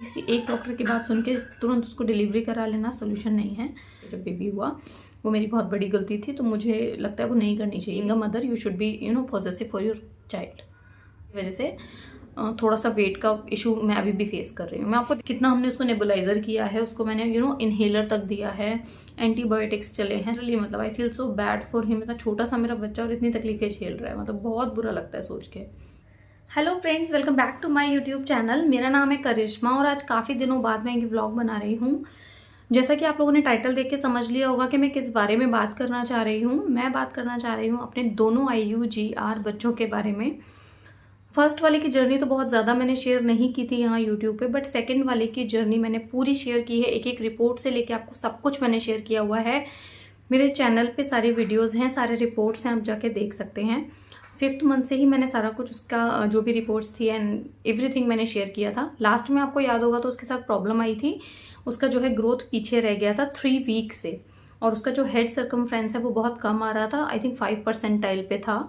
किसी एक डॉक्टर की बात सुन के तुरंत उसको डिलीवरी करा लेना सोल्यूशन नहीं है। जब बेबी हुआ वो मेरी बहुत बड़ी गलती थी, तो मुझे लगता है वो नहीं करनी चाहिए। In a mother you should be possessive for your child. वजह से थोड़ा सा वेट का इशू मैं अभी भी फेस कर रही हूँ। मैं आपको कितना हमने उसको नेबुलाइजर किया है, उसको मैंने इनहेलर तक दिया है, एंटीबायोटिक्स चले हैं। रियली मतलब I feel so bad for him. इतना छोटा सा मेरा बच्चा और इतनी तकलीफें झेल रहा है, मतलब बहुत बुरा लगता है सोच के। Hello friends, welcome back to my YouTube channel. मेरा नाम है करिश्मा और आज काफ़ी दिनों बाद मैं एक व्लॉग बना रही हूँ। जैसा कि आप लोगों ने टाइटल देख के समझ लिया होगा कि मैं किस बारे में बात करना चाह रही हूँ। मैं बात करना चाह रही हूँ अपने दोनों IUGR बच्चों के बारे में। फर्स्ट वाले की जर्नी तो बहुत ज़्यादा मैंने शेयर नहीं की थी यहाँ यूट्यूब पे, बट सेकंड वाले की जर्नी मैंने पूरी शेयर की है। एक एक रिपोर्ट से लेके आपको सब कुछ मैंने शेयर किया हुआ है। मेरे चैनल पे सारी वीडियोस हैं, सारे रिपोर्ट्स हैं, आप जाके देख सकते हैं। 5th मंथ से ही मैंने सारा कुछ उसका जो भी रिपोर्ट्स थी एंड एवरीथिंग मैंने शेयर किया था। लास्ट में आपको याद होगा तो उसके साथ प्रॉब्लम आई थी। उसका जो है ग्रोथ पीछे रह गया था 3 वीक से, और उसका जो हेड सर्कमफ्रेंस है वो बहुत कम आ रहा था। आई थिंक 5 परसेंटाइल पे था।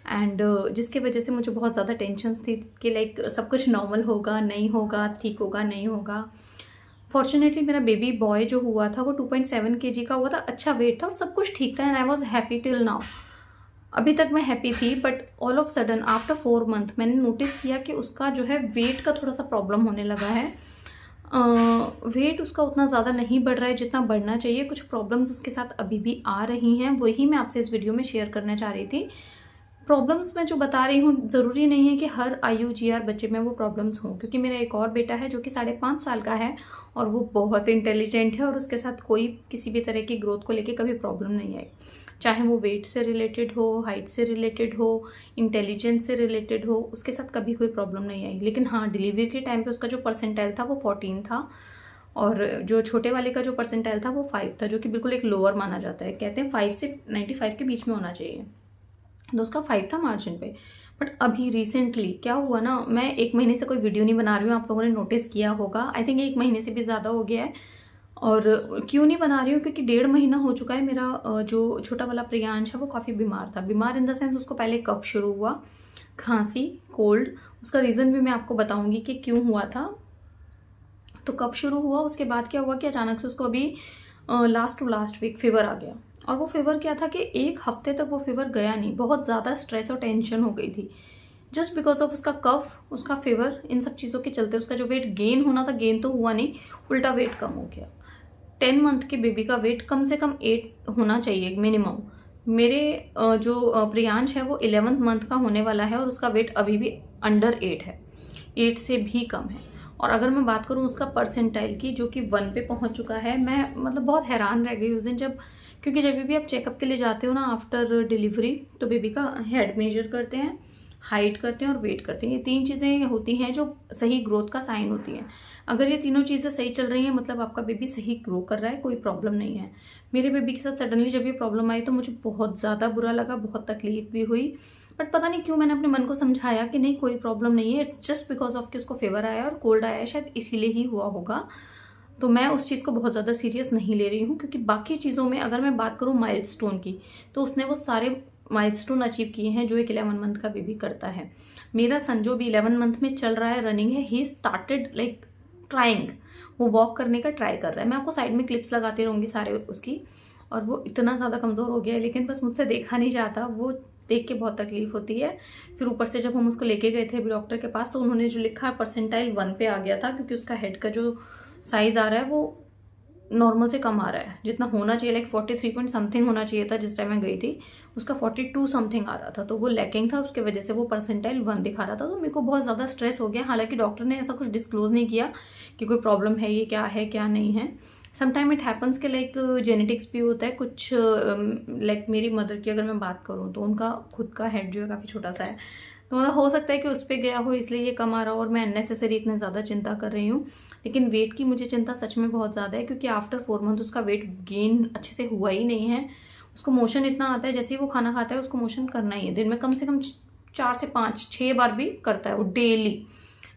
एंड जिसकी वजह से मुझे बहुत ज़्यादा टेंशन थी कि लाइक सब कुछ नॉर्मल होगा नहीं होगा, ठीक होगा नहीं होगा। फॉर्चुनेटली मेरा बेबी बॉय जो हुआ था वो 2.7 kg का हुआ था, अच्छा वेट था और सब कुछ ठीक था and I was happy till now. अभी तक मैं हैप्पी थी, but all of sudden after 4 month मैंने नोटिस किया कि उसका जो है वेट का थोड़ा सा प्रॉब्लम होने लगा है। वेट उसका उतना ज़्यादा नहीं बढ़ रहा है जितना बढ़ना चाहिए। कुछ प्रॉब्लम्स उसके साथ अभी भी आ रही हैं, वही मैं आपसे इस वीडियो में शेयर करना चाह रही थी। प्रॉब्लम्स मैं जो बता रही हूँ ज़रूरी नहीं है कि हर IUGR बच्चे में वो प्रॉब्लम्स हों, क्योंकि मेरा एक और बेटा है जो कि 5.5 साल का है और वो बहुत इंटेलिजेंट है और उसके साथ कोई किसी भी तरह की ग्रोथ को लेके कभी प्रॉब्लम नहीं आई। चाहे वो वेट से रिलेटेड हो, हाइट से रिलेटेड हो, इंटेलिजेंस से रिलेटेड हो, उसके साथ कभी कोई प्रॉब्लम नहीं आई। लेकिन हाँ, डिलीवरी के टाइम पे उसका जो परसेंटाइल था वो 14 था और जो छोटे वाले का जो परसेंटाइल था वो 5 था, जो कि बिल्कुल एक लोअर माना जाता है। कहते हैं 5 से 95 के बीच में होना चाहिए, तो उसका 5 था मार्जिन पे। बट अभी रिसेंटली क्या हुआ ना, मैं 1 महीने से कोई वीडियो नहीं बना रही हूँ, आप लोगों ने नोटिस किया होगा। आई थिंक 1 महीने से भी ज़्यादा हो गया है। और क्यों नहीं बना रही हूँ, क्योंकि 1.5 महीना हो चुका है मेरा जो छोटा वाला प्रियांश है वो काफ़ी बीमार था। बीमार इन द सेंस उसको पहले कफ शुरू हुआ, खांसी, कोल्ड। उसका रीज़न भी मैं आपको बताऊँगी कि क्यों हुआ था। तो कफ शुरू हुआ, उसके बाद क्या हुआ कि अचानक से उसको अभी last to last week fever आ गया। और वो फीवर क्या था कि 1 हफ्ते तक वो फीवर गया नहीं। बहुत ज़्यादा स्ट्रेस और टेंशन हो गई थी जस्ट बिकॉज ऑफ उसका कफ, उसका फीवर, इन सब चीज़ों के चलते उसका जो वेट गेन होना था गेन तो हुआ नहीं, उल्टा वेट कम हो गया। 10 मंथ के बेबी का वेट कम से कम 8 होना चाहिए मिनिमम। मेरे जो प्रियांश है वो 11th मंथ का होने वाला है और उसका वेट अभी भी अंडर 8 है, 8 से भी कम है। और अगर मैं बात करूँ उसका परसेंटाइल की, जो कि 1 पे पहुंच चुका है, मैं मतलब बहुत हैरान रह गई उस दिन जब, क्योंकि जब भी आप चेकअप के लिए जाते हो ना आफ्टर डिलीवरी, तो बेबी का हेड मेजर करते हैं, हाइट करते हैं और वेट करते हैं। ये 3 चीज़ें होती हैं जो सही ग्रोथ का साइन होती हैं। अगर ये तीनों चीज़ें सही चल रही हैं मतलब आपका बेबी सही ग्रो कर रहा है, कोई प्रॉब्लम नहीं है। मेरे बेबी के साथ सडनली जब ये प्रॉब्लम आई तो मुझे बहुत ज़्यादा बुरा लगा, बहुत तकलीफ भी हुई। बट पता नहीं क्यों मैंने अपने मन को समझाया कि नहीं, कोई प्रॉब्लम नहीं है, इट्स जस्ट बिकॉज ऑफ कि उसको फीवर आया और कोल्ड आया है, शायद इसीलिए ही हुआ होगा। तो मैं उस चीज़ को बहुत ज़्यादा सीरियस नहीं ले रही हूँ, क्योंकि बाकी चीज़ों में अगर मैं बात करूँ माइलस्टोन की, तो उसने वो सारे माइलस्टोन अचीव किए हैं जो एक 11 मंथ का बेबी करता है। मेरा सन जो भी 11 मंथ में चल रहा है, रनिंग है, ही स्टार्टेड लाइक ट्राइंग, वो वॉक करने का ट्राई कर रहा है। मैं आपको साइड में क्लिप्स लगाती रहूँगी सारे उसकी। और वो इतना ज़्यादा कमज़ोर हो गया है, लेकिन बस मुझसे देखा नहीं जाता, वो देख के बहुत तकलीफ होती है। फिर ऊपर से जब हम उसको लेके गए थे डॉक्टर के पास, तो उन्होंने जो लिखा परसेंटाइल 1 पे आ गया था, क्योंकि उसका हेड का जो साइज़ आ रहा है वो नॉर्मल से कम आ रहा है। जितना होना चाहिए लाइक 43 पॉइंट समथिंग होना चाहिए था जिस टाइम मैं गई थी, उसका 42 समथिंग आ रहा था, तो वो लैकिंग था, उसके वजह से वो परसेंटाइल 1 दिखा रहा था। तो मेरे को बहुत ज़्यादा स्ट्रेस हो गया। हालांकि डॉक्टर ने ऐसा कुछ डिस्क्लोज नहीं किया कि कोई प्रॉब्लम है, ये क्या है क्या नहीं है। समटाइम इट हैपन्स के लाइक जेनेटिक्स भी होता है कुछ। लाइक मेरी मदर की अगर मैं बात करूँ तो उनका खुद का हेड जो है काफ़ी छोटा सा है, तो मतलब हो सकता है कि उस पर गया हो इसलिए ये कम आ रहा हो और मैं अननेसेसरी इतने ज़्यादा चिंता कर रही हूँ। लेकिन वेट की मुझे चिंता सच में बहुत ज़्यादा है, क्योंकि आफ्टर 4 मंथ उसका वेट गेन अच्छे से हुआ ही नहीं है। उसको मोशन इतना आता है, जैसे ही वो खाना खाता है उसको मोशन करना ही है। दिन में कम से कम 4 से 5 6 बार भी करता है वो डेली।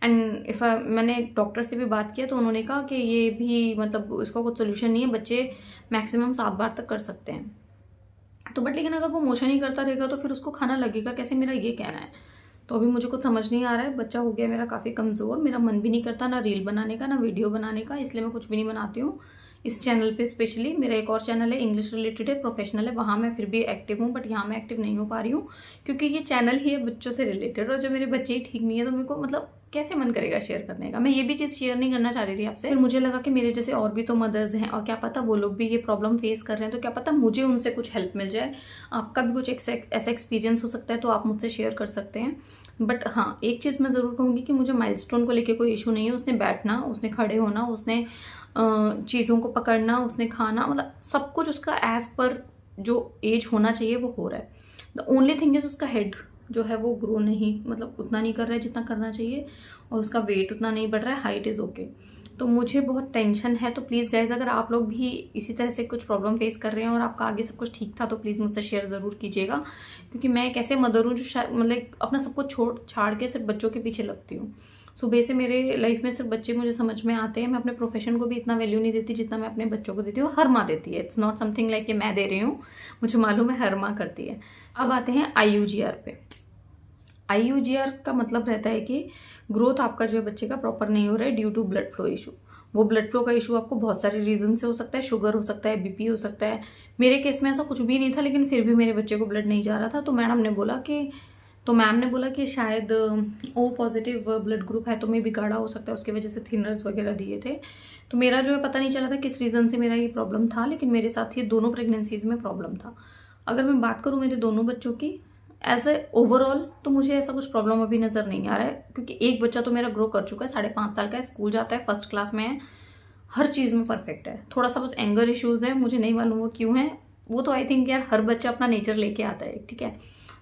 एंड मैंने डॉक्टर से भी बात किया तो उन्होंने कहा कि ये भी मतलब इसका कुछ सोल्यूशन नहीं है, बच्चे मैक्सिमम 7 बार तक कर सकते हैं। तो बट लेकिन अगर वो मोशन ही करता रहेगा तो फिर उसको खाना लगेगा कैसे, मेरा ये कहना है। तो अभी मुझे कुछ समझ नहीं आ रहा है। बच्चा हो गया मेरा काफ़ी कमज़ोर, मेरा मन भी नहीं करता ना रील बनाने का ना वीडियो बनाने का, इसलिए मैं कुछ भी नहीं बनाती हूँ इस चैनल पे। स्पेशली मेरा एक और चैनल है, इंग्लिश रिलेटेड है, प्रोफेशनल है, वहाँ मैं फिर भी एक्टिव हूँ, बट यहाँ मैं एक्टिव नहीं हो पा रही हूँ क्योंकि ये चैनल ही है बच्चों से रिलेटेड, और जब मेरे बच्चे ही ठीक नहीं है तो मेरे को मतलब कैसे मन करेगा शेयर करने का। मैं ये भी चीज़ शेयर नहीं करना चाह रही थी आपसे, फिर मुझे लगा कि मेरे जैसे और भी तो मदर्स हैं और क्या पता वो लोग भी ये प्रॉब्लम फेस कर रहे हैं, तो क्या पता मुझे उनसे कुछ हेल्प मिल जाए। आपका भी कुछ ऐसा एक्सपीरियंस हो सकता है तो आप मुझसे शेयर कर सकते हैं। बट हाँ, एक चीज़ मैं ज़रूर कहूँगी कि मुझे माइलस्टोन को लेके कोई इशू नहीं है। उसने बैठना, उसने खड़े होना, उसने चीज़ों को पकड़ना, उसने खाना, मतलब सब कुछ उसका एज पर जो एज होना चाहिए वो हो रहा है। द ओनली थिंग इज उसका हेड जो है वो ग्रो नहीं, मतलब उतना नहीं कर रहा है जितना करना चाहिए, और उसका वेट उतना नहीं बढ़ रहा है। Height is okay. तो मुझे बहुत टेंशन है। तो प्लीज़ गाइज, अगर आप लोग भी इसी तरह से कुछ प्रॉब्लम फेस कर रहे हैं और आपका आगे सब कुछ ठीक था तो प्लीज़ मुझसे शेयर ज़रूर कीजिएगा, क्योंकि मैं एक ऐसे मदर हूँ जो मतलब अपना सब कुछ छोड़ छाड़ के सिर्फ बच्चों के पीछे लगती हूँ। सुबह से मेरे लाइफ में सिर्फ बच्चे मुझे समझ में आते हैं। मैं अपने प्रोफेशन को भी इतना वैल्यू नहीं देती जितना मैं अपने बच्चों को देती हूँ, और हर माँ देती है। इट्स नॉट समथिंग लाइक कि मैं दे रही हूँ, मुझे मालूम है हर माँ करती है। अब आते हैं IUGR पे। IUGR का मतलब रहता है कि ग्रोथ आपका जो है बच्चे का प्रॉपर नहीं हो रहा है due to blood flow issue. वो ब्लड फ्लो का इशू आपको बहुत सारे रीजन से हो सकता है, शुगर हो सकता है, BP हो सकता है। मेरे केस में ऐसा कुछ भी नहीं था, लेकिन फिर भी मेरे बच्चे को ब्लड नहीं जा रहा था। तो मैम ने बोला कि शायद O पॉजिटिव ब्लड ग्रुप है, तो मे भी गाढ़ा हो सकता है, उसकी वजह से थिनर्स वगैरह दिए थे। तो मेरा जो है पता नहीं चला था किस रीज़न से मेरा ये प्रॉब्लम था, लेकिन मेरे साथ ये दोनों प्रेगनेंसीज में प्रॉब्लम था। अगर मैं बात करूँ मेरे दोनों बच्चों की एज ए ओवरऑल, तो मुझे ऐसा कुछ प्रॉब्लम अभी नज़र नहीं आ रहा है, क्योंकि एक बच्चा तो मेरा ग्रो कर चुका है, 5.5 साल का है, स्कूल जाता है, फर्स्ट क्लास में है, हर चीज़ में परफेक्ट है। थोड़ा सा बस एंगर इश्यूज़ है, मुझे नहीं मालूम वो क्यों है। वो तो आई थिंक यार हर बच्चा अपना नेचर लेके आता है, ठीक है।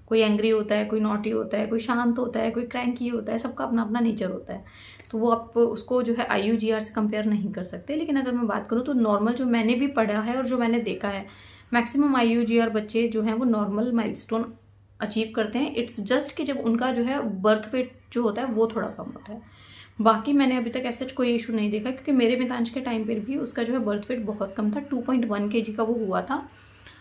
कोई एंग्री होता है, कोई नॉटी होता है, कोई शांत होता है, कोई क्रैंकी होता है, सबका अपना अपना नेचर होता है। तो वो आप उसको जो है IUGR से कंपेयर नहीं कर सकते। लेकिन अगर मैं बात करूँ तो नॉर्मल जो मैंने भी पढ़ा है और जो मैंने देखा है, मैक्सिमम IUGR बच्चे जो हैं वो नॉर्मल माइलस्टोन अचीव करते हैं। इट्स जस्ट कि जब उनका जो है बर्थ वेट जो होता है वो थोड़ा कम होता है। बाकी मैंने अभी तक ऐसा कोई इशू नहीं देखा, क्योंकि मेरे मितांश के टाइम पर भी उसका जो है बर्थ वेट बहुत कम था, 2.1 kg का वो हुआ था।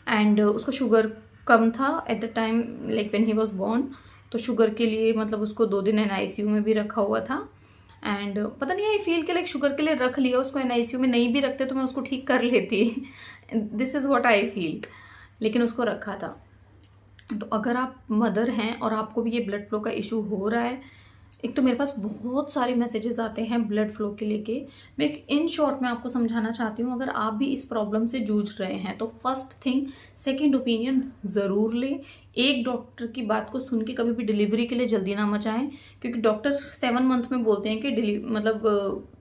एंड उसको शुगर कम था at the time, like when he was born. तो शुगर के लिए मतलब उसको 2 दिन NICU में भी रखा हुआ था। एंड पता नहीं, आई फील कि लाइक शुगर के लिए रख लिया, उसको NICU में नहीं भी रखते तो मैं उसको ठीक कर लेती। This is what I feel, लेकिन उसको रखा था। तो अगर आप मदर हैं और आपको भी ये ब्लड फ्लो का इशू हो रहा है, एक तो मेरे पास बहुत सारे मैसेजेस आते हैं ब्लड फ्लो के लेके। मैं इन शॉर्ट में आपको समझाना चाहती हूँ, अगर आप भी इस प्रॉब्लम से जूझ रहे हैं तो फर्स्ट थिंग, सेकंड ओपिनियन ज़रूर लें। एक डॉक्टर की बात को सुन के कभी भी डिलीवरी के लिए जल्दी ना मचाएं, क्योंकि डॉक्टर 7 मंथ में बोलते हैं कि मतलब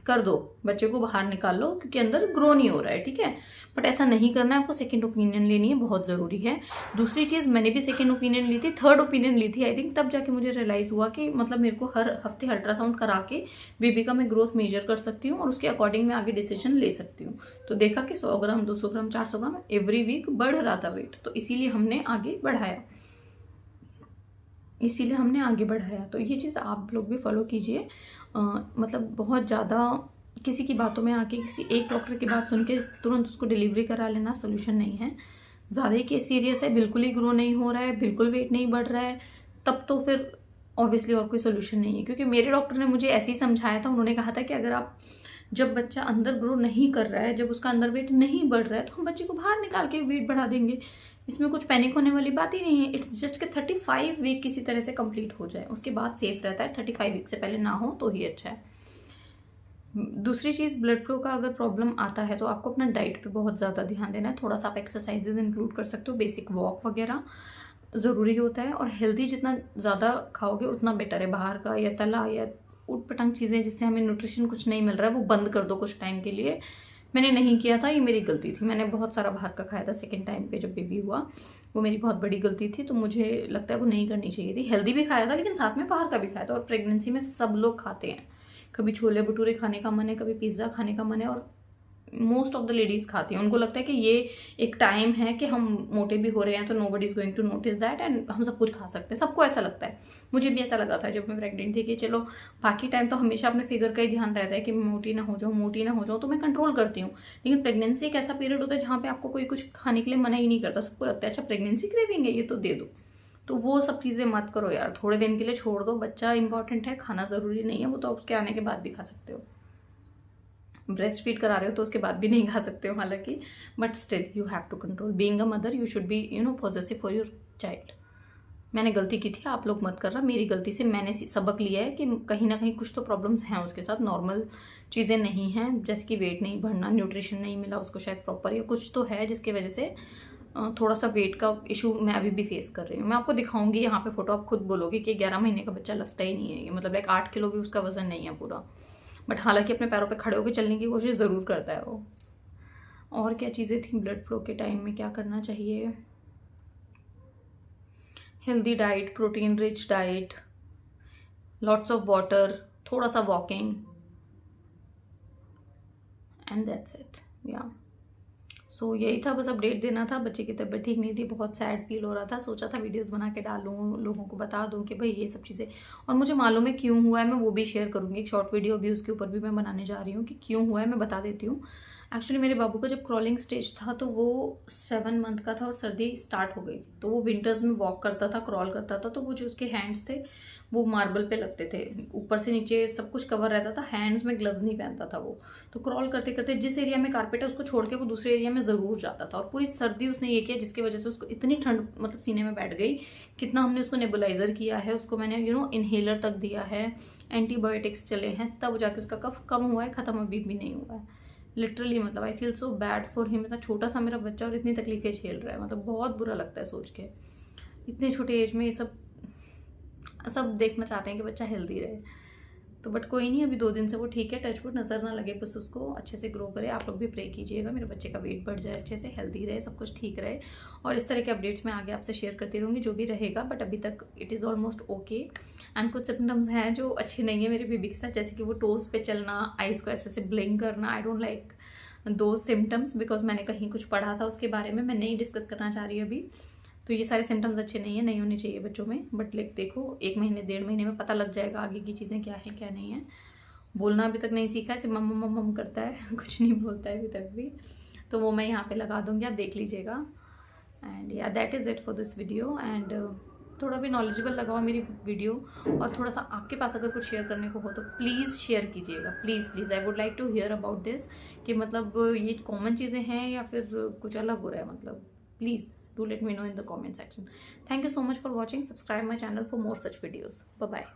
कर दो, बच्चे को बाहर निकाल लो क्योंकि अंदर ग्रो नहीं हो रहा है, ठीक है। बट ऐसा नहीं करना है, आपको सेकंड ओपिनियन लेनी है, बहुत ज़रूरी है। दूसरी चीज़, मैंने भी सेकंड ओपिनियन ली थी, थर्ड ओपिनियन ली थी आई थिंक, तब जाके मुझे रियलाइज़ हुआ कि मतलब मेरे को हर हफ्ते अल्ट्रासाउंड करा के बेबी का मैं ग्रोथ मेजर कर सकती हूँ और उसके अकॉर्डिंग मैं आगे डिसीजन ले सकती हूँ। तो देखा कि 100 ग्राम, 200 ग्राम, 400 ग्राम एवरी वीक बढ़ रहा था वेट, तो इसीलिए हमने आगे बढ़ाया। तो ये चीज़ आप लोग भी फॉलो कीजिए। मतलब बहुत ज़्यादा किसी की बातों में आके, किसी एक डॉक्टर की बात सुन के तुरंत उसको डिलीवरी करा लेना सोल्यूशन नहीं है। ज़्यादा ही केस सीरियस है, बिल्कुल ही ग्रो नहीं हो रहा है, बिल्कुल वेट नहीं बढ़ रहा है, तब तो फिर ऑब्वियसली और कोई सोल्यूशन नहीं है। क्योंकि मेरे डॉक्टर ने मुझे ऐसे ही समझाया था, उन्होंने कहा था कि अगर आप, जब बच्चा अंदर ग्रो नहीं कर रहा है, जब उसका अंदर वेट नहीं बढ़ रहा है, तो हम बच्चे को बाहर निकाल के वेट बढ़ा देंगे। इसमें कुछ पैनिक होने वाली बात ही नहीं है। इट्स जस्ट कि 35 वीक किसी तरह से कंप्लीट हो जाए, उसके बाद सेफ रहता है। 35 वीक से पहले ना हो तो ही अच्छा है। दूसरी चीज़, ब्लड फ्लो का अगर प्रॉब्लम आता है तो आपको अपना डाइट पे बहुत ज़्यादा ध्यान देना है। थोड़ा सा आप एक्सरसाइजेज इंक्लूड कर सकते हो, बेसिक वॉक वगैरह ज़रूरी होता है। और हेल्दी जितना ज़्यादा खाओगे उतना बेटर है। बाहर का या तला या उट पटांग चीज़ें जिससे हमें न्यूट्रिशन कुछ नहीं मिल रहा है, वो बंद कर दो कुछ टाइम के लिए। मैंने नहीं किया था, ये मेरी गलती थी। मैंने बहुत सारा बाहर का खाया था सेकेंड टाइम पे जब बेबी हुआ, वो मेरी बहुत बड़ी गलती थी। तो मुझे लगता है वो नहीं करनी चाहिए थी। हेल्दी भी खाया था लेकिन साथ में बाहर का भी खाया था। और प्रेगनेंसी में सब लोग खाते हैं, कभी छोले भटूरे खाने का मन है, कभी पिज़्ज़ा खाने का मन है, और मोस्ट ऑफ द लेडीज़ खाती हैं। उनको लगता है कि ये एक टाइम है कि हम मोटे भी हो रहे हैं तो nobody is going to notice that, and हम सब कुछ खा सकते हैं। सबको ऐसा लगता है, मुझे भी ऐसा लगा था जब मैं प्रेग्नेंट थी कि चलो बाकी टाइम तो हमेशा अपने फिगर का ही ध्यान रहता है कि मैं मोटी ना हो जाऊँ, तो मैं कंट्रोल करती हूँ। लेकिन प्रेगनेंसी एक ऐसा पीरियड होता है जहाँ पे आपको कोई कुछ खाने के लिए मना ही नहीं करता। सबको लगता है अच्छा प्रेगनेंसी क्रेविंग है, ये तो दे दो। तो वो सब चीज़ें मत करो यार, थोड़े दिन के लिए छोड़ दो। बच्चा इंपॉर्टेंट है, खाना ज़रूरी नहीं है, वो तो उसके आने के बाद भी खा सकते हो। ब्रेस्ट फीड करा रहे हो तो उसके बाद भी नहीं खा सकते हो हालांकि, but still you have to control. Being a mother you should be possessive for your child. मैंने गलती की थी, आप लोग मत करना। मेरी गलती से मैंने सबक लिया है कि कहीं ना कहीं कुछ तो प्रॉब्लम्स हैं उसके साथ, नॉर्मल चीज़ें नहीं हैं, जैसे कि वेट नहीं बढ़ना, न्यूट्रिशन नहीं मिला उसको शायद प्रॉपर, या कुछ तो है जिसकी वजह से थोड़ा सा वेट का इशू मैं अभी भी फेस कर रही हूँ। मैं आपको दिखाऊंगी यहाँ पे फोटो, आप खुद बोलोगे कि 11 महीने का बच्चा लगता ही नहीं है ये, मतलब लाइक 8 किलो भी उसका वजन नहीं है पूरा, बट हालांकि अपने पैरों पे खड़े होकर चलने की कोशिश ज़रूर करता है वो। और क्या चीज़ें थी ब्लड फ्लो के टाइम में, क्या करना चाहिए? Healthy diet, protein rich diet, lots of water, थोड़ा सा वॉकिंग, एंड दैट्स इट। या सो यही था, बस अपडेट देना था। बच्चे की तबीयत ठीक नहीं थी, बहुत सैड फील हो रहा था, सोचा था वीडियोस बना के डालूँ, लोगों को बता दूँ कि भाई ये सब चीज़ें, और मुझे मालूम है क्यों हुआ है, मैं वो भी शेयर करूँगी। एक शॉर्ट वीडियो भी उसके ऊपर भी मैं बनाने जा रही हूँ कि क्यों हुआ है, मैं बता देती हूँ। एक्चुअली मेरे बाबू का जब क्रॉलिंग स्टेज था तो वो 7 मंथ का था और सर्दी स्टार्ट हो गई थी, तो वो विंटर्स में वॉक करता था, क्रॉल करता था, तो वो जो उसके हैंड्स थे वो मार्बल पे लगते थे, ऊपर से नीचे सब कुछ कवर रहता था, हैंड्स में ग्लव्स नहीं पहनता था वो। तो क्रॉल करते करते जिस एरिया में कारपेट है उसको छोड़ के वो दूसरे एरिया में ज़रूर जाता था, और पूरी सर्दी उसने ये किया, जिसकी वजह से उसको इतनी ठंड मतलब सीने में बैठ गई। कितना हमने उसको नेबुलाइजर किया है, उसको मैंने इनहेलर तक दिया है, एंटीबायोटिक्स चले हैं, तब जाके उसका कफ कम हुआ है, ख़त्म अभी भी नहीं हुआ है। लिटरली मतलब I feel so bad for him, इतना छोटा सा मेरा बच्चा और इतनी तकलीफें झेल रहा है, मतलब बहुत बुरा लगता है सोच के। इतने छोटे एज में ये सब देखना चाहते हैं कि बच्चा हेल्दी रहे, तो बट कोई नहीं, अभी 2 दिन से वो ठीक है, टचवुड, नज़र ना लगे, बस उसको अच्छे से ग्रो करे। आप लोग भी प्रे कीजिएगा मेरे बच्चे का वेट बढ़ जाए, अच्छे से हेल्दी रहे, सब कुछ ठीक रहे, और इस तरह के अपडेट्स मैं आगे आपसे शेयर करती रहूँगी जो भी रहेगा। बट अभी तक it is almost okay. And कुछ सिम्टम्स हैं जो अच्छे नहीं है मेरे बेबी के साथ, जैसे कि वो टोज पे चलना, आइज़ को ऐसे ब्लिंक करना। आई डोंट लाइक दो सिम्टम्स, बिकॉज मैंने कहीं कुछ पढ़ा था उसके बारे में, मैं नहीं डिस्कस करना चाह रही अभी। तो ये सारे सिम्टम्स अच्छे नहीं है, नहीं होने चाहिए बच्चों में, बट लाइक देखो 1 महीने 1.5 महीने में पता लग जाएगा आगे की चीज़ें क्या है क्या नहीं है। बोलना अभी तक नहीं सीखा है, सिर्फ मम मम मम करता है कुछ नहीं बोलता है अभी तक भी, तो वो मैं यहाँ पे लगा दूँगी, आप देख लीजिएगा। एंड या that is it for this video. And थोड़ा भी नॉलेजेबल लगा हो मेरी वीडियो, और थोड़ा सा आपके पास अगर कुछ शेयर करने को हो तो प्लीज़ शेयर कीजिएगा, please please. I would like to hear about this कि मतलब ये कॉमन चीज़ें हैं या फिर कुछ अलग हो रहा है, मतलब please do let me know in the comment section. Thank you so much for watching. Subscribe my channel for more such videos. Bye bye.